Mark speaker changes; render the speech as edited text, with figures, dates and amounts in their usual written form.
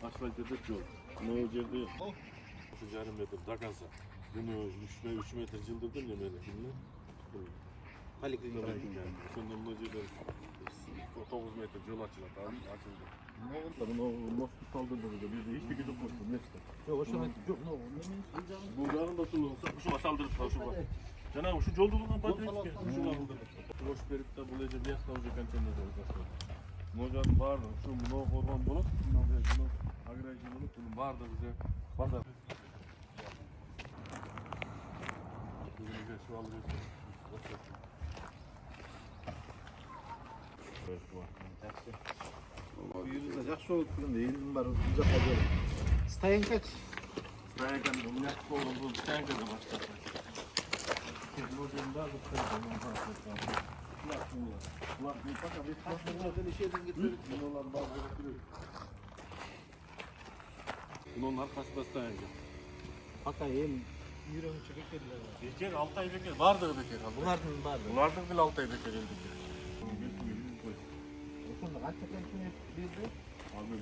Speaker 1: asfalt edip yol. Ne o yerde şu yarım metre takansa. Bunu 3 metre cıldırdın ya beni.
Speaker 2: Halik'in
Speaker 1: Sonunda bu yerde 9 metre yol açıldı. Tamam açıldı. Bunu nasıl kaldırdı burada? Bir de hiçbir gidip koştum. Neyse.
Speaker 2: Yok o şöyle yok ne o
Speaker 1: Bu yarın da şuna saldırıp şu var. Canım şu yolduğundan patlayıp ki. Şuna kaldırdı. Boş verip de bulacağım. Bir hafta önce kantemde olacak. Mocanın bağırdı. Şu bunu orman bulup, bunu agraycı bulup, bunu bağırdı bize. Pazar. Bizim şu alıyoruz.
Speaker 2: yürüyecek soğuk günde eğilim var uzak oluyor. Stayen kaç?
Speaker 1: Stayen kaç? Bu ne oldu? Bu stayen kaç başladı? Mocanın da bu stayen Ulan bir bak abi,
Speaker 2: Bunlardan işeden getirdik.
Speaker 1: bunlar bazı getiriyor. Bunun arkası da stayen kaç.
Speaker 2: Hakikaten yürüyün çıkıp geldiler.
Speaker 1: Bekir 6 ay bekir. Vardır bekir.
Speaker 2: Bunlardan vardı.
Speaker 1: Bunlardır bile 6 ay bekir.
Speaker 2: Şunda kaç tane bir de?
Speaker 1: Abi